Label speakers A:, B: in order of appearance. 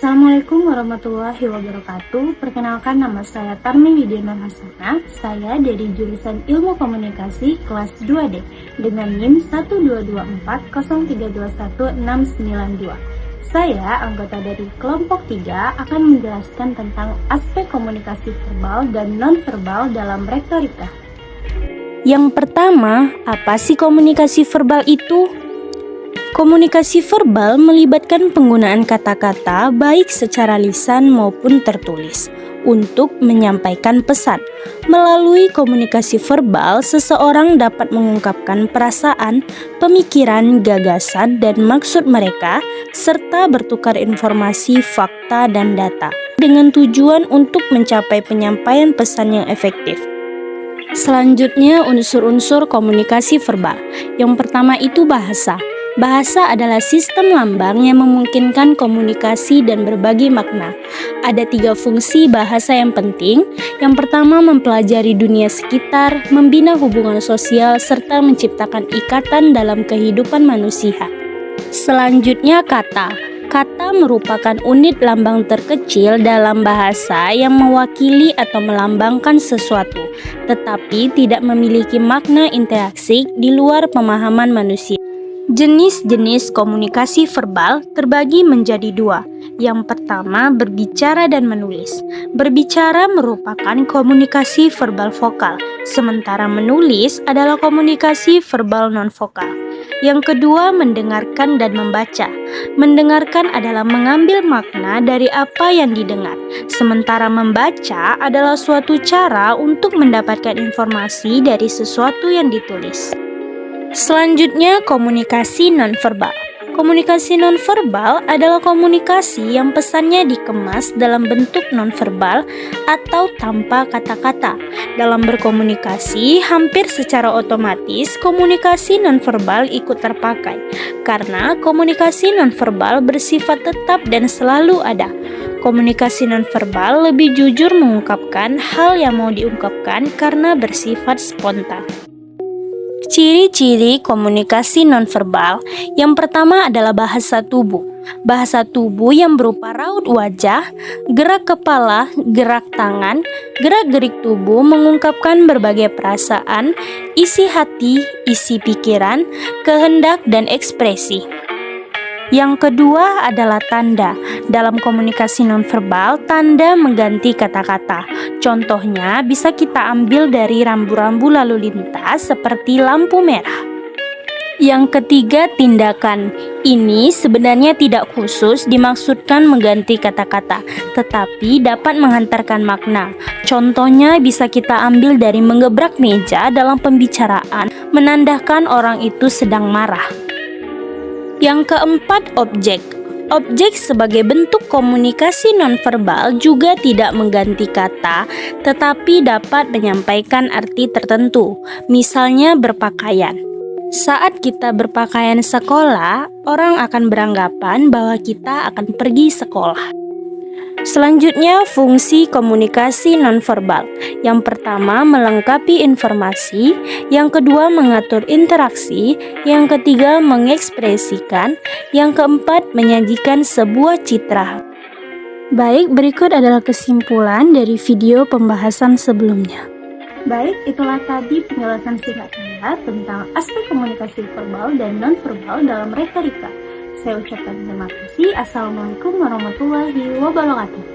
A: Assalamualaikum warahmatullahi wabarakatuh. Perkenalkan, nama saya Tarmi Widya Nur Hasanah. Saya dari jurusan Ilmu Komunikasi kelas 2D dengan NIM 12240321692. Saya, anggota dari kelompok 3, akan menjelaskan tentang aspek komunikasi verbal dan non-verbal dalam retorika.
B: Yang pertama, apa sih komunikasi verbal itu? Komunikasi verbal melibatkan penggunaan kata-kata baik secara lisan maupun tertulis untuk menyampaikan pesan. Melalui komunikasi verbal, seseorang dapat mengungkapkan perasaan, pemikiran, gagasan, dan maksud mereka, serta bertukar informasi, fakta, dan data dengan tujuan untuk mencapai penyampaian pesan yang efektif. Selanjutnya, unsur-unsur komunikasi verbal. Yang pertama itu bahasa. Bahasa adalah sistem lambang yang memungkinkan komunikasi dan berbagi makna. Ada 3 fungsi bahasa yang penting. Yang pertama, mempelajari dunia sekitar, membina hubungan sosial, serta menciptakan ikatan dalam kehidupan manusia. Selanjutnya, kata. Kata merupakan unit lambang terkecil dalam bahasa yang mewakili atau melambangkan sesuatu, tetapi tidak memiliki makna interaksi di luar pemahaman manusia. Jenis-jenis komunikasi verbal terbagi menjadi 2. Yang pertama, berbicara dan menulis. Berbicara merupakan komunikasi verbal vokal, sementara menulis adalah komunikasi verbal non-vokal. Yang kedua, mendengarkan dan membaca. Mendengarkan adalah mengambil makna dari apa yang didengar, sementara membaca adalah suatu cara untuk mendapatkan informasi dari sesuatu yang ditulis. Selanjutnya, komunikasi nonverbal. Komunikasi nonverbal adalah komunikasi yang pesannya dikemas dalam bentuk nonverbal atau tanpa kata-kata. Dalam berkomunikasi, hampir secara otomatis komunikasi nonverbal ikut terpakai, karena komunikasi nonverbal bersifat tetap dan selalu ada. Komunikasi nonverbal lebih jujur mengungkapkan hal yang mau diungkapkan karena bersifat spontan. Ciri-ciri komunikasi nonverbal. Yang pertama adalah bahasa tubuh. Bahasa tubuh yang berupa raut wajah, gerak kepala, gerak tangan, gerak-gerik tubuh mengungkapkan berbagai perasaan, isi hati, isi pikiran, kehendak, dan ekspresi. Yang kedua adalah tanda. Dalam komunikasi nonverbal, tanda mengganti kata-kata. Contohnya bisa kita ambil dari rambu-rambu lalu lintas seperti lampu merah. Yang ketiga, tindakan. Ini sebenarnya tidak khusus dimaksudkan mengganti kata-kata, tetapi dapat menghantarkan makna. Contohnya bisa kita ambil dari menggebrak meja dalam pembicaraan, menandakan orang itu sedang marah. Yang keempat, objek. Objek sebagai bentuk komunikasi nonverbal juga tidak mengganti kata, tetapi dapat menyampaikan arti tertentu. Misalnya berpakaian. Saat kita berpakaian sekolah, orang akan beranggapan bahwa kita akan pergi sekolah. Selanjutnya, fungsi komunikasi nonverbal. Yang pertama, melengkapi informasi. Yang kedua, mengatur interaksi. Yang ketiga, mengekspresikan. Yang keempat, menyajikan sebuah citra. Baik, berikut adalah kesimpulan dari video pembahasan sebelumnya.
A: Baik, itulah tadi penjelasan singkat saya tentang aspek komunikasi verbal dan non-verbal dalam retorika. Saya ucapkan terima kasih. Assalamualaikum warahmatullahi wabarakatuh.